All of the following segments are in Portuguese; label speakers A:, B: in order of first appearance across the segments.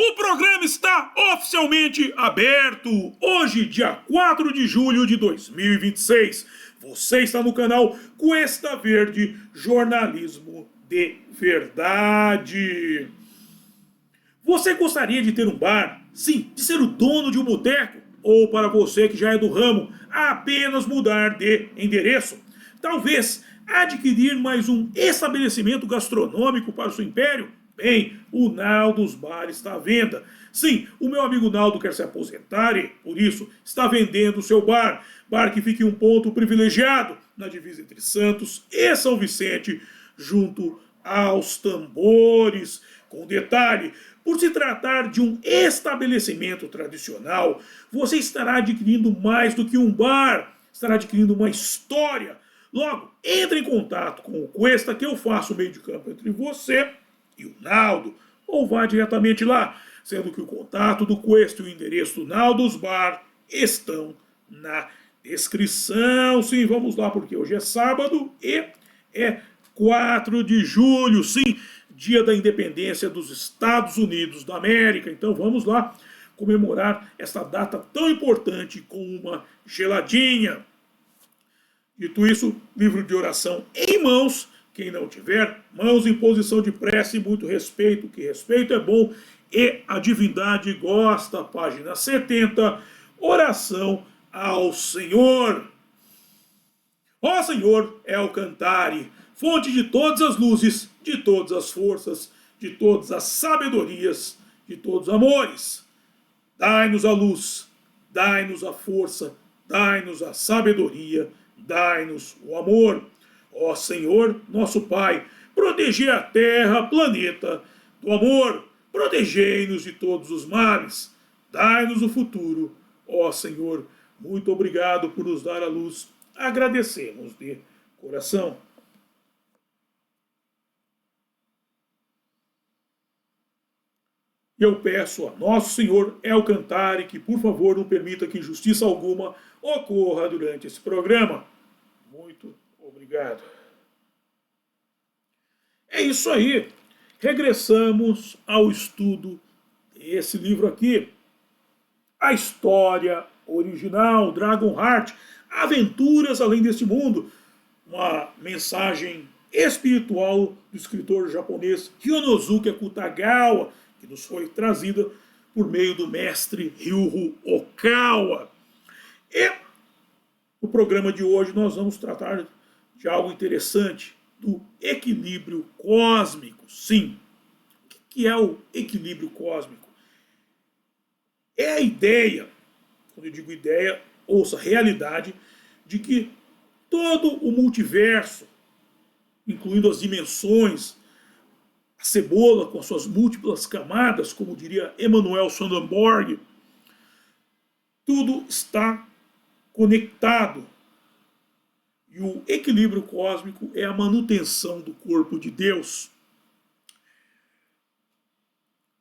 A: O programa está oficialmente aberto. Hoje, dia 4 de julho de 2026. Você está no canal Cuesta Verde, jornalismo de verdade. Você gostaria de ter um bar? Sim, de ser o dono de um boteco? Ou para você que já é do ramo, apenas mudar de endereço? Talvez adquirir mais um estabelecimento gastronômico para o seu império? Bem, o Naldo's Bar está à venda. Sim, o meu amigo Naldo quer se aposentar e, por isso, está vendendo o seu bar. Bar que fica em um ponto privilegiado, na divisa entre Santos e São Vicente, junto aos tambores. Com detalhe, por se tratar de um estabelecimento tradicional, você estará adquirindo mais do que um bar, estará adquirindo uma história. Logo, entre em contato com o Cuesta que eu faço o meio de campo entre você e o Naldo, ou vá diretamente lá, sendo que o contato do Cuesta e o endereço do Naldo's Bar estão na descrição. Sim, vamos lá, porque hoje é sábado e é 4 de julho, sim, dia da independência dos Estados Unidos da América. Então vamos lá comemorar esta data tão importante com uma geladinha. Dito isso, livro de oração em mãos. Quem não tiver, mãos em posição de prece, muito respeito, que respeito é bom e a divindade gosta. Página 70, oração ao Senhor. Ó Senhor, é o cantare, fonte de todas as luzes, de todas as forças, de todas as sabedorias, de todos os amores. Dai-nos a luz, dai-nos a força, dai-nos a sabedoria, dai-nos o amor. Ó Senhor, nosso Pai, protegei a terra, planeta, do amor, protegei-nos de todos os males, dai-nos o futuro. Ó Senhor, muito obrigado por nos dar a luz, agradecemos de coração. Eu peço a Nosso Senhor El Cantare que, por favor, não permita que injustiça alguma ocorra durante esse programa. Muito obrigado. É isso aí. Regressamos ao estudo desse livro aqui. A história original, Dragonheart, Aventuras Além deste Mundo. Uma mensagem espiritual do escritor japonês Ryonosuke Akutagawa, que nos foi trazida por meio do mestre Ryuho Okawa. E no programa de hoje nós vamos tratar de algo interessante, do equilíbrio cósmico. Sim, o que é o equilíbrio cósmico? É a ideia, quando eu digo ideia, ouça, realidade, de que todo o multiverso, incluindo as dimensões, a cebola com suas múltiplas camadas, como diria Emanuel Swedenborg, tudo está conectado. E o equilíbrio cósmico é a manutenção do corpo de Deus.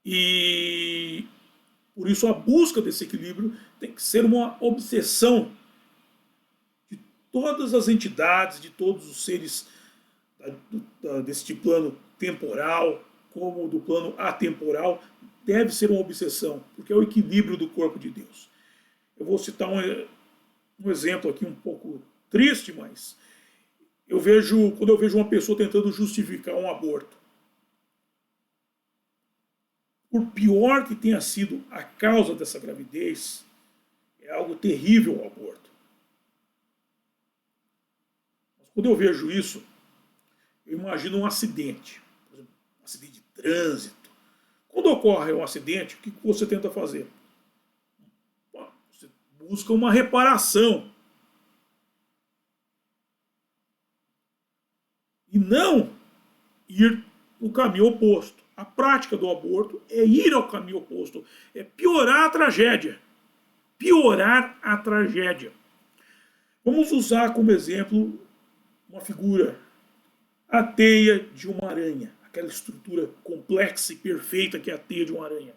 A: E por isso a busca desse equilíbrio tem que ser uma obsessão de todas as entidades, de todos os seres deste plano temporal, como do plano atemporal, deve ser uma obsessão, porque é o equilíbrio do corpo de Deus. Eu vou citar um exemplo aqui um pouco triste, mas quando eu vejo uma pessoa tentando justificar um aborto, por pior que tenha sido a causa dessa gravidez, é algo terrível o aborto. Mas quando eu vejo isso, eu imagino um acidente, por exemplo, um acidente de trânsito. Quando ocorre um acidente, o que você tenta fazer? Você busca uma reparação. E não ir no caminho oposto. A prática do aborto é ir ao caminho oposto. É piorar a tragédia. Piorar a tragédia. Vamos usar como exemplo uma figura. A teia de uma aranha. Aquela estrutura complexa e perfeita que é a teia de uma aranha.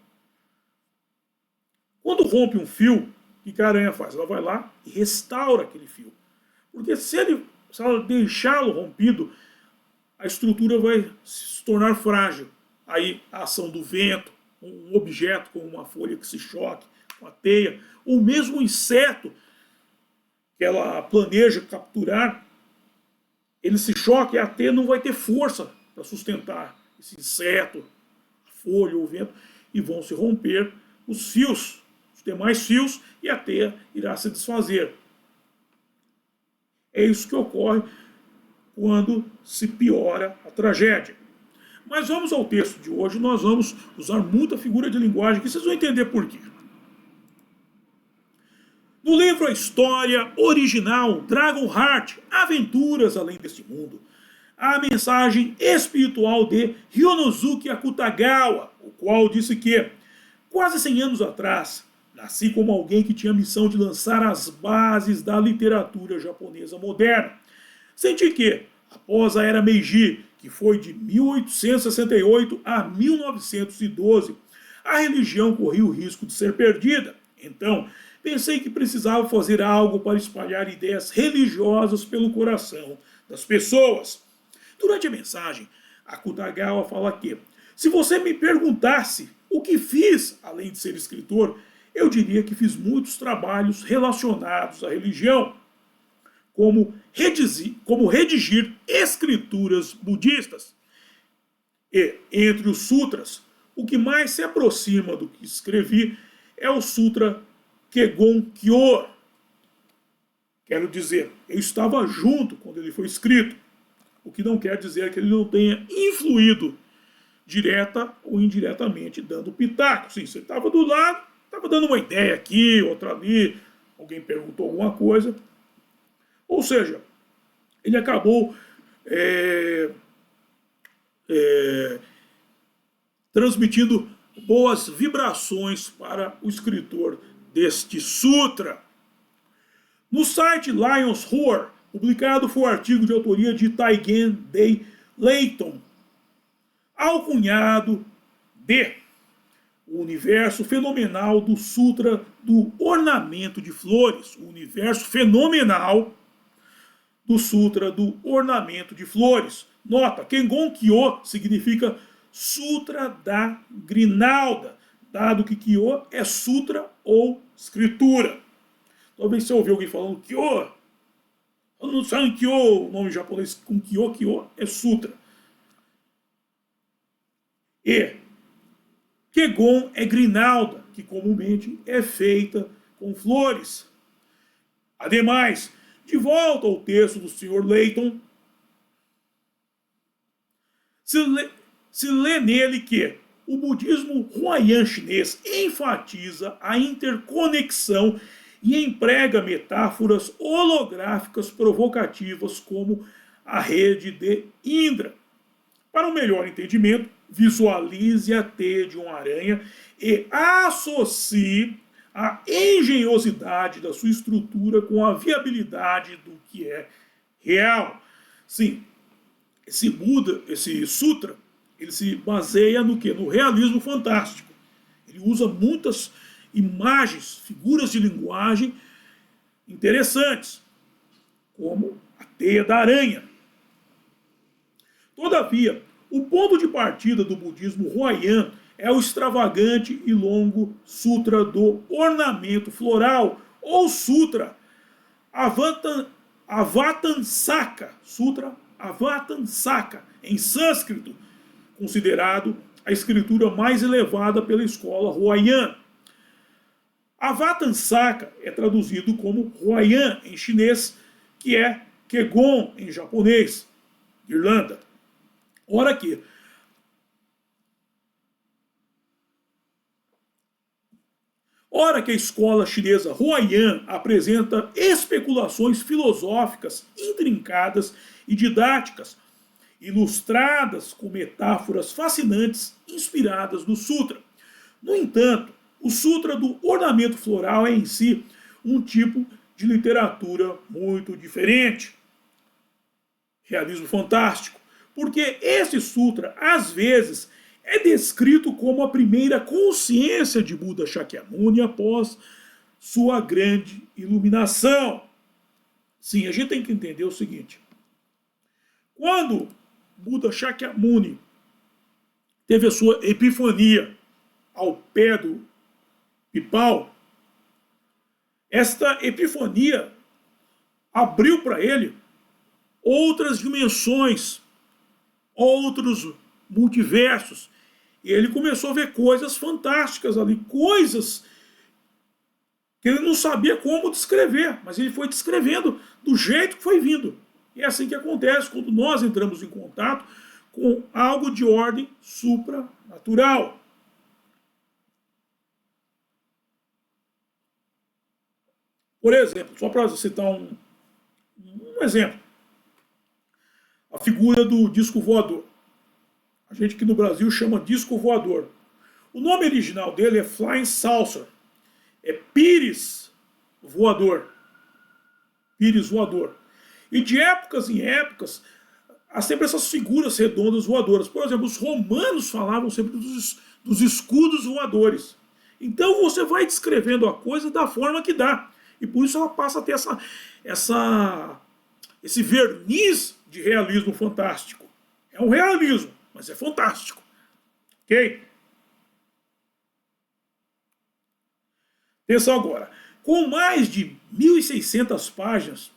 A: Quando rompe um fio, o que a aranha faz? Ela vai lá e restaura aquele fio. Porque se ela deixá-lo rompido, a estrutura vai se tornar frágil. Aí a ação do vento, um objeto como uma folha que se choque, uma teia, ou mesmo um inseto que ela planeja capturar, ele se choca e a teia não vai ter força para sustentar esse inseto, a folha ou o vento, e vão se romper os fios, os demais fios, e a teia irá se desfazer. É isso que ocorre quando se piora a tragédia. Mas vamos ao texto de hoje, nós vamos usar muita figura de linguagem, que vocês vão entender por quê. No livro A História Original, Dragonheart, Aventuras Além deste Mundo, a mensagem espiritual de Ryonosuke Akutagawa, o qual disse que, quase 100 anos atrás, nasci como alguém que tinha a missão de lançar as bases da literatura japonesa moderna. Senti que, após a Era Meiji, que foi de 1868 a 1912, a religião corria o risco de ser perdida. Então, pensei que precisava fazer algo para espalhar ideias religiosas pelo coração das pessoas. Durante a mensagem, Akutagawa fala que, se você me perguntasse o que fiz além de ser escritor, eu diria que fiz muitos trabalhos relacionados à religião, como redigir escrituras budistas. E, entre os sutras, o que mais se aproxima do que escrevi é o Sutra Kegon Kyo. Quero dizer, eu estava junto quando ele foi escrito, o que não quer dizer que ele não tenha influído direta ou indiretamente, dando pitaco. Sim, você estava do lado, estava dando uma ideia aqui, outra ali, alguém perguntou alguma coisa. Ou seja, ele acabou transmitindo boas vibrações para o escritor deste sutra. No site Lions Roar, publicado foi o artigo de autoria de Taigen Dei Layton, alcunhado de O Universo Fenomenal do Sutra do Ornamento de Flores. O Universo Fenomenal do Sutra do Ornamento de Flores. Nota, Kegon Kyo significa Sutra da Grinalda, dado que Kyo é sutra ou escritura. Talvez você ouviu alguém falando Kyo, não sabe Kyo, o nome japonês com Kyo, Kyo é sutra. E Kegon é grinalda, que comumente é feita com flores. Ademais, de volta ao texto do Sr. Layton, se lê nele que o budismo Huayan chinês enfatiza a interconexão e emprega metáforas holográficas provocativas como a rede de Indra. Para um melhor entendimento, visualize a teia de uma aranha e associe a engenhosidade da sua estrutura com a viabilidade do que é real. Sim, esse sutra, ele se baseia no quê? No realismo fantástico. Ele usa muitas imagens, figuras de linguagem interessantes, como a teia da aranha. Todavia, o ponto de partida do budismo Huayan é o extravagante e longo Sutra do Ornamento Floral, ou Sutra Avatansaka, Sutra Avatansaka, em sânscrito, considerado a escritura mais elevada pela escola Huayan. Avatansaka é traduzido como Huayan em chinês, que é Kegon em japonês, Irlanda. Ora que a escola chinesa Huayan apresenta especulações filosóficas intrincadas e didáticas, ilustradas com metáforas fascinantes inspiradas no Sutra. No entanto, o Sutra do Ornamento Floral é em si um tipo de literatura muito diferente. Realismo fantástico. Porque esse sutra, às vezes, é descrito como a primeira consciência de Buda Shakyamuni após sua grande iluminação. Sim, a gente tem que entender o seguinte. Quando Buda Shakyamuni teve a sua epifania, ao pé do Pipal, esta epifania abriu para ele outras dimensões, outros multiversos. E ele começou a ver coisas fantásticas ali, coisas que ele não sabia como descrever, mas ele foi descrevendo do jeito que foi vindo. E é assim que acontece quando nós entramos em contato com algo de ordem supranatural. Por exemplo, só para citar um exemplo, a figura do disco voador. A gente aqui no Brasil chama disco voador. O nome original dele é Flying Saucer. É pires voador. Pires voador. E de épocas em épocas, há sempre essas figuras redondas voadoras. Por exemplo, os romanos falavam sempre dos escudos voadores. Então você vai descrevendo a coisa da forma que dá. E por isso ela passa a ter esse verniz de realismo fantástico. É um realismo, mas é fantástico. Ok? Atenção agora. Com mais de 1.600 páginas,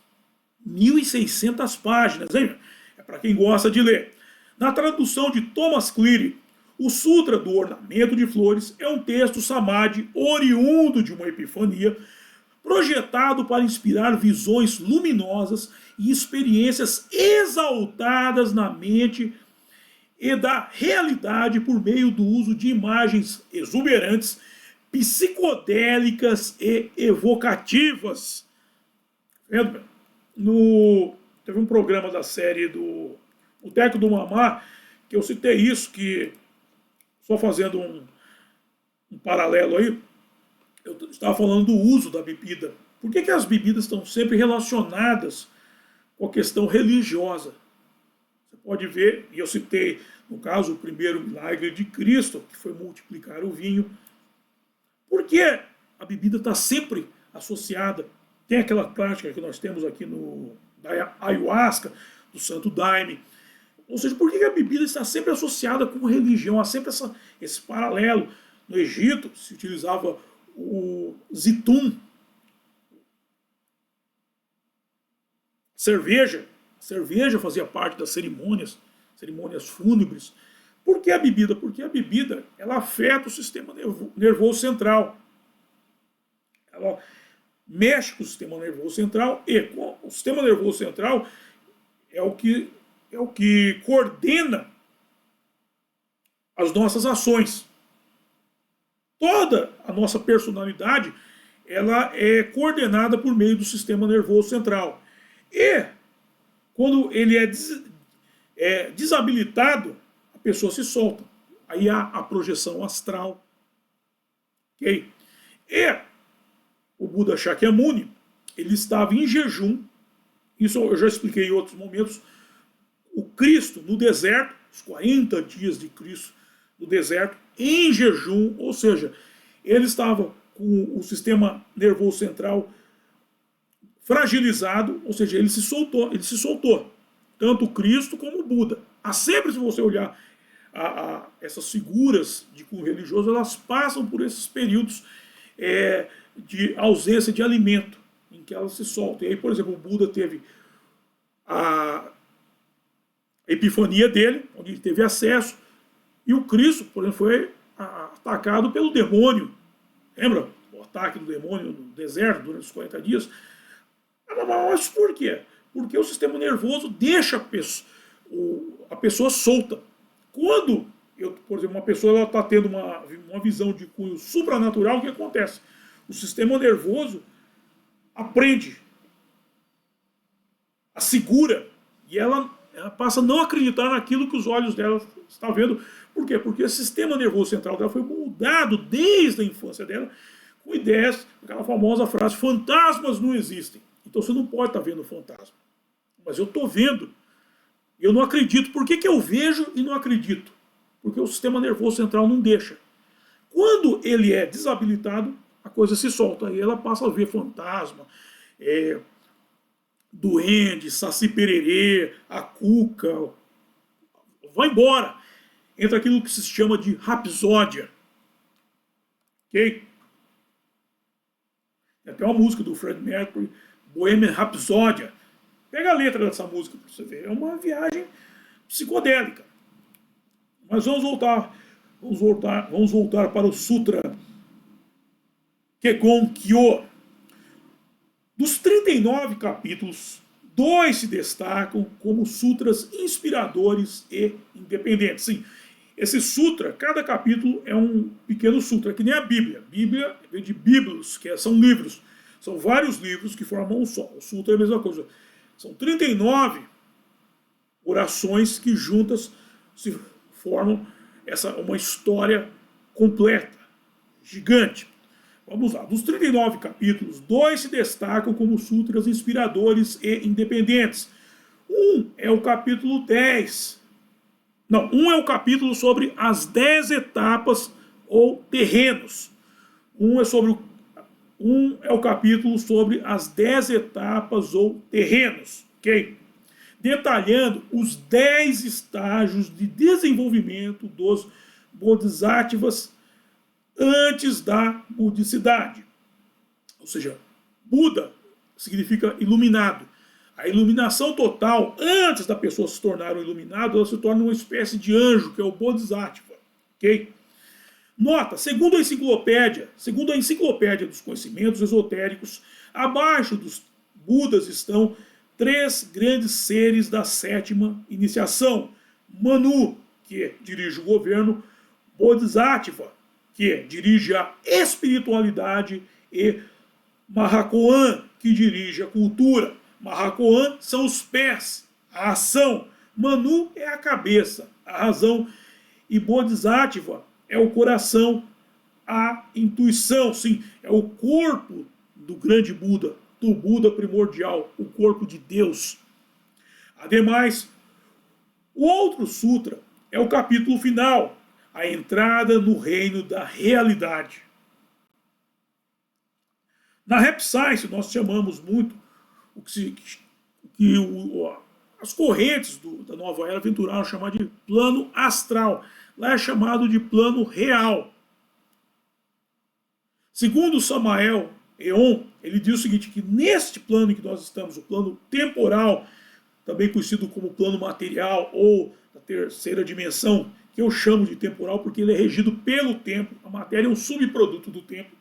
A: 1.600 páginas, hein? É para quem gosta de ler. Na tradução de Thomas Cleary, o Sutra do Ornamento de Flores é um texto samadhi oriundo de uma epifania, projetado para inspirar visões luminosas e experiências exaltadas na mente e da realidade por meio do uso de imagens exuberantes, psicodélicas e evocativas. Vendo? Teve um programa da série do Boteco do Mamá que eu citei isso, que só fazendo um paralelo aí, eu estava falando do uso da bebida. Por que as bebidas estão sempre relacionadas com a questão religiosa? Você pode ver, e eu citei, no caso, o primeiro milagre de Cristo, que foi multiplicar o vinho. Por que a bebida está sempre associada? Tem aquela prática que nós temos aqui da ayahuasca, do Santo Daime. Ou seja, por que a bebida está sempre associada com religião? Há sempre esse paralelo. No Egito se utilizava o zitum, cerveja. A cerveja fazia parte das cerimônias fúnebres. Por que a bebida? Porque a bebida ela afeta o sistema nervoso central. Ela mexe com o sistema nervoso central e com o sistema nervoso central é o que coordena as nossas ações. Toda a nossa personalidade ela é coordenada por meio do sistema nervoso central. E quando ele é desabilitado, a pessoa se solta. Aí há a projeção astral. Okay? E o Buda Shakyamuni, ele estava em jejum. Isso eu já expliquei em outros momentos. O Cristo no deserto, os 40 dias de Cristo no deserto, em jejum, ou seja, ele estava com o sistema nervoso central fragilizado, ou seja, ele se soltou. Tanto o Cristo como o Buda. Há sempre, se você olhar essas figuras de cunho religioso, elas passam por esses períodos de ausência de alimento, em que elas se soltam. E aí, por exemplo, o Buda teve a epifania dele, onde ele teve acesso, e o Cristo, por exemplo, foi atacado pelo demônio. Lembra? O ataque do demônio no deserto durante os 40 dias. Mas por quê? Porque o sistema nervoso deixa a pessoa solta. Quando, por exemplo, uma pessoa está tendo uma visão de cunho supranatural, o que acontece? O sistema nervoso aprende, a segura, e ela passa a não acreditar naquilo que os olhos dela estão vendo. Por quê? Porque o sistema nervoso central dela foi moldado desde a infância dela com ideias, aquela famosa frase, fantasmas não existem. Então você não pode estar vendo fantasma. Mas eu estou vendo. Eu não acredito. Por que eu vejo e não acredito? Porque o sistema nervoso central não deixa. Quando ele é desabilitado, a coisa se solta. Aí ela passa a ver fantasma, duende, saci pererê, a cuca. Vai embora. Entra aquilo que se chama de rapsódia. ok? Tem até uma música do Fred Mercury, Bohemian Rhapsody. Pega a letra dessa música para você ver. É uma viagem psicodélica. Mas vamos voltar para o Sutra Kegon Kyo. Dos 39 capítulos, 2 se destacam como sutras inspiradores e independentes. Sim, esse sutra, cada capítulo é um pequeno sutra, que nem a Bíblia. Bíblia vem de biblos, são livros. São vários livros que formam um só. O sutra é a mesma coisa. São 39 orações que juntas se formam uma história completa, gigante. Vamos lá. Dos 39 capítulos, 2 se destacam como sutras inspiradores e independentes. Um é o capítulo 10. Não, um é o capítulo sobre as 10 etapas ou terrenos. Um é o capítulo sobre as 10 etapas ou terrenos, ok? Detalhando os 10 estágios de desenvolvimento dos bodhisattvas antes da budicidade. Ou seja, Buda significa iluminado. A iluminação total, antes da pessoa se tornar um iluminado, ela se torna uma espécie de anjo, que é o bodhisattva, ok? Nota, segundo a enciclopédia dos conhecimentos esotéricos, abaixo dos Budas estão 3 grandes seres da 7ª iniciação. Manu, que dirige o governo, Bodhisattva, que dirige a espiritualidade, e Mahachohan, que dirige a cultura. Mahachohan são os pés, a ação. Manu é a cabeça, a razão. E Bodhisattva é o coração, a intuição. Sim, é o corpo do grande Buda, do Buda primordial, o corpo de Deus. Ademais, o outro sutra é o capítulo final, a entrada no reino da realidade. Na Rap Science nós chamamos muito as correntes da nova era aventuraram chamar de plano astral. Lá é chamado de plano real. Segundo Samael Eon, ele diz o seguinte, que neste plano em que nós estamos, o plano temporal, também conhecido como plano material ou da terceira dimensão, que eu chamo de temporal porque ele é regido pelo tempo, a matéria é um subproduto do tempo.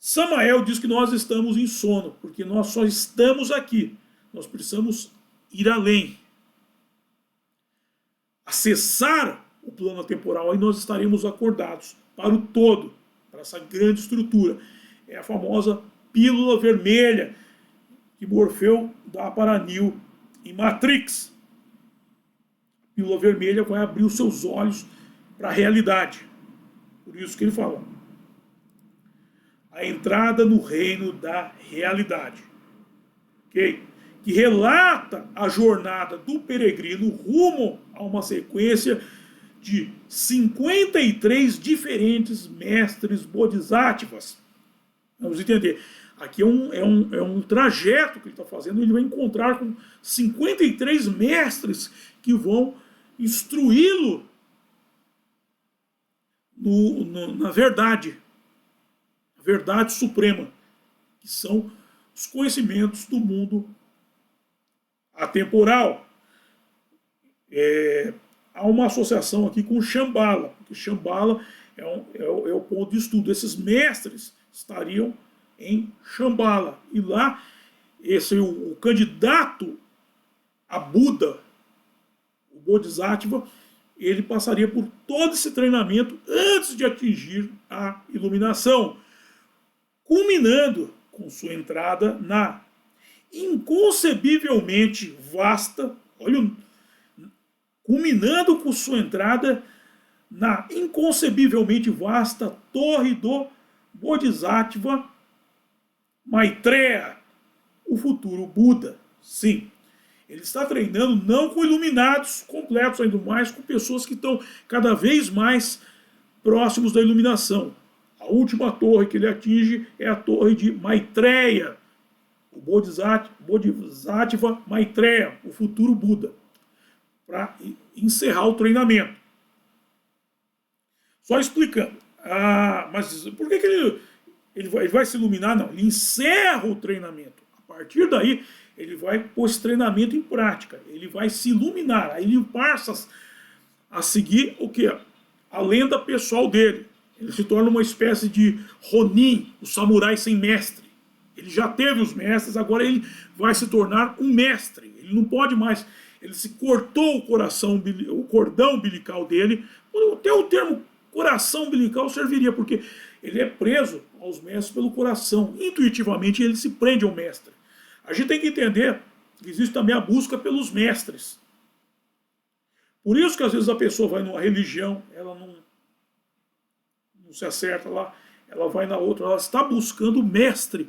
A: Samael diz que nós estamos em sono, porque nós só estamos aqui, nós precisamos ir além. Acessar o plano temporal, aí nós estaremos acordados para o todo, para essa grande estrutura. É a famosa pílula vermelha que Morfeu dá para Neo em Matrix. A pílula vermelha vai abrir os seus olhos para a realidade. Por isso que ele fala. A entrada no reino da realidade. Ok? Que relata a jornada do peregrino rumo a uma sequência de 53 diferentes mestres bodhisattvas. Vamos entender. Aqui é um trajeto que ele está fazendo. Ele vai encontrar com 53 mestres que vão instruí-lo na verdade. A verdade suprema. Que são os conhecimentos do mundo atemporal. Há uma associação aqui com Shambhala. Porque Shambhala é o ponto de estudo. Esses mestres estariam em Shambhala. E lá, o candidato a Buda, o Bodhisattva, ele passaria por todo esse treinamento antes de atingir a iluminação, culminando com sua entrada na inconcebivelmente vasta, culminando com sua entrada na inconcebivelmente vasta torre do Bodhisattva Maitreya, o futuro Buda. Sim, ele está treinando não com iluminados completos, ainda mais com pessoas que estão cada vez mais próximos da iluminação. A última torre que ele atinge é a torre de Maitreya, o Bodhisattva Maitreya, o futuro Buda, para encerrar o treinamento. Só explicando, Ah, mas por que ele vai se iluminar? Não, ele encerra o treinamento. A partir daí, ele vai pôr esse treinamento em prática. Ele vai se iluminar. Aí ele passa a seguir o que? A lenda pessoal dele. Ele se torna uma espécie de Ronin, o samurai sem mestre. Ele já teve os mestres, agora ele vai se tornar um mestre. Ele não pode mais. Ele se cortou o cordão umbilical dele. Até o termo coração umbilical serviria, porque ele é preso aos mestres pelo coração. Intuitivamente ele se prende ao mestre. A gente tem que entender que existe também a busca pelos mestres. Por isso que às vezes a pessoa vai numa religião, ela não se acerta lá, ela vai na outra, ela está buscando o mestre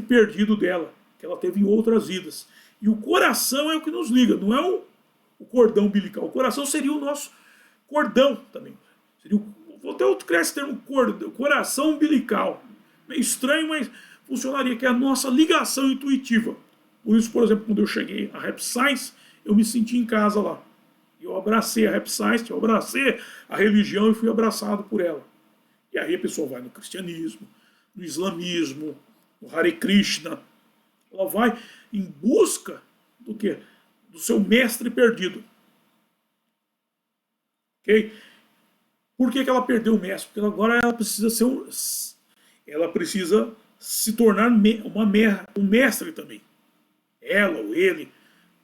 A: perdido dela, que ela teve em outras vidas. E o coração é o que nos liga, não é o cordão umbilical. O coração seria o nosso cordão também. Vou até criar esse termo coração umbilical. Meio estranho, mas funcionaria, que é a nossa ligação intuitiva. Por isso, por exemplo, quando eu cheguei a Rap Science, eu me senti em casa lá. Eu abracei a Rap Science, eu abracei a religião e fui abraçado por ela. E aí a pessoa vai no cristianismo, no islamismo, no Hare Krishna. Ela vai em busca do quê? Do seu mestre perdido. Ok? Por que ela perdeu o mestre? Porque agora ela precisa ela precisa se tornar um mestre também. Ela ou ele,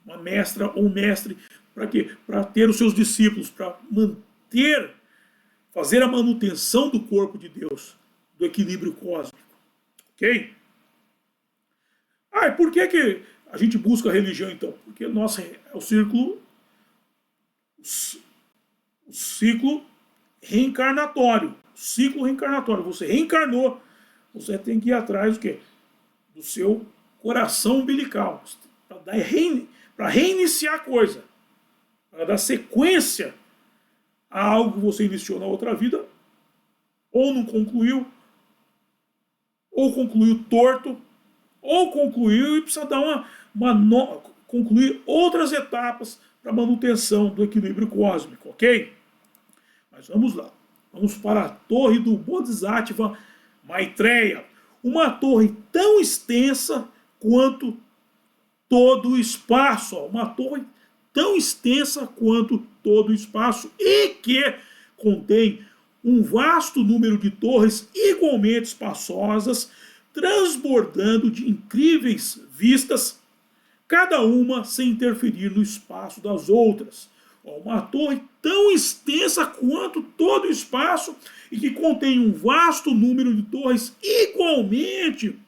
A: uma mestra ou um mestre, para quê? Para ter os seus discípulos, para fazer a manutenção do corpo de Deus, do equilíbrio cósmico. Ok? Ah, e por que a gente busca a religião então? Porque nossa, é o ciclo reencarnatório. Ciclo reencarnatório. Você reencarnou, você tem que ir atrás do quê? Do seu coração umbilical. Para reiniciar a coisa. Para dar sequência a algo que você iniciou na outra vida, ou não concluiu, ou concluiu torto, ou concluiu e precisa dar concluir outras etapas para manutenção do equilíbrio cósmico, ok? Mas vamos lá. Vamos para a torre do Bodhisattva Maitreya. Uma torre tão extensa quanto todo o espaço. Uma torre tão extensa quanto todo o espaço e que contém um vasto número de torres igualmente espaçosas, transbordando de incríveis vistas, cada uma sem interferir no espaço das outras. Uma torre tão extensa quanto todo o espaço e que contém um vasto número de torres igualmente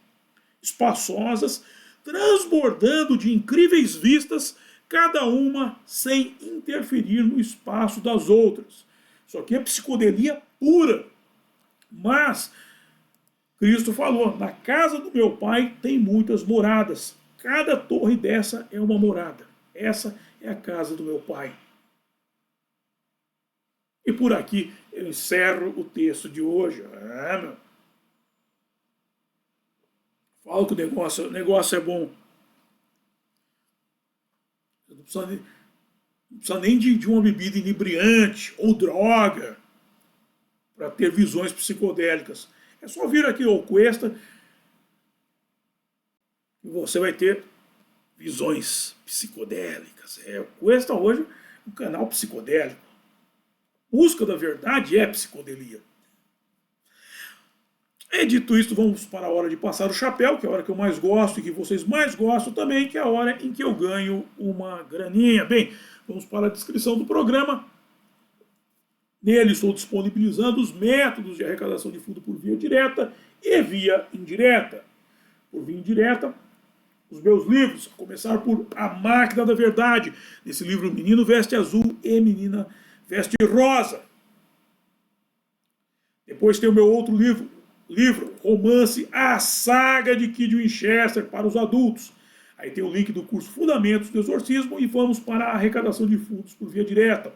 A: espaçosas, transbordando de incríveis vistas, cada uma sem interferir no espaço das outras. Isso aqui é psicodelia pura. Mas Cristo falou, na casa do meu pai tem muitas moradas. Cada torre dessa é uma morada. Essa é a casa do meu pai. E por aqui eu encerro o texto de hoje. Meu. Fala que o negócio é bom. Não precisa nem de uma bebida inebriante ou droga para ter visões psicodélicas. É só vir aqui ao Cuesta e você vai ter visões psicodélicas. O Cuesta hoje é um canal psicodélico. Busca da verdade é psicodelia. E dito isso, vamos para a hora de passar o chapéu, que é a hora que eu mais gosto e que vocês mais gostam também, que é a hora em que eu ganho uma graninha. Bem, vamos para a descrição do programa. Nele estou disponibilizando os métodos de arrecadação de fundo por via direta e via indireta. Por via indireta, os meus livros, a começar por A Máquina da Verdade. Nesse livro, Menino Veste Azul e Menina Veste Rosa. Depois tem o meu outro livro, romance A Saga de Kid Winchester para os adultos. Aí tem o link do curso Fundamentos do Exorcismo e vamos para a arrecadação de fundos por via direta.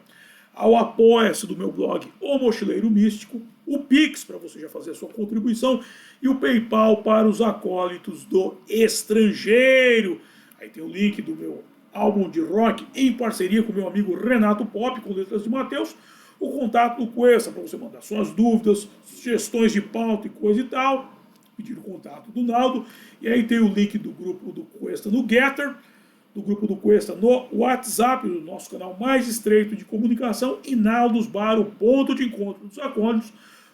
A: Ao Apoia-se do meu blog O Mochileiro Místico, o Pix para você já fazer a sua contribuição e o PayPal para os acólitos do estrangeiro. Aí tem o link do meu álbum de rock em parceria com meu amigo Renato Pop, com letras de Mateus, o contato do Cuesta para você mandar suas dúvidas, sugestões de pauta e coisa e tal. Pedir o contato do Naldo. E aí tem o link do grupo do Cuesta no Getter, do grupo do Cuesta no WhatsApp, do nosso canal mais estreito de comunicação, e Naldos Bar, o ponto de encontro dos acólitos,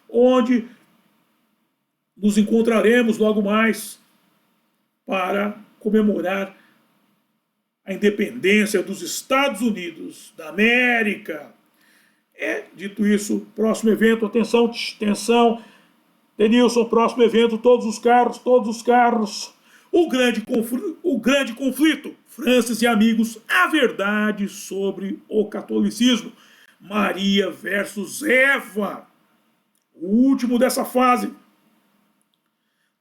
A: onde nos encontraremos logo mais para comemorar a independência dos Estados Unidos da América. Dito isso, próximo evento, atenção, Denilson, próximo evento, todos os carros. O grande conflito, Francis e amigos, a verdade sobre o catolicismo. Maria versus Eva. O último dessa fase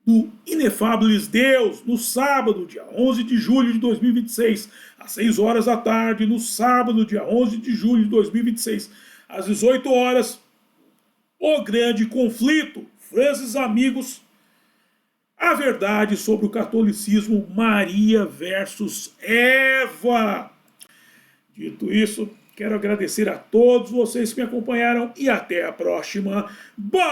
A: do Inefáveis Deus, no sábado, dia 11 de julho de 2026, às 6 horas da tarde, no sábado, dia 11 de julho de 2026, às 18 horas, o grande conflito, Francis amigos, a verdade sobre o catolicismo, Maria versus Eva. Dito isso, quero agradecer a todos vocês que me acompanharam e até a próxima. Bye!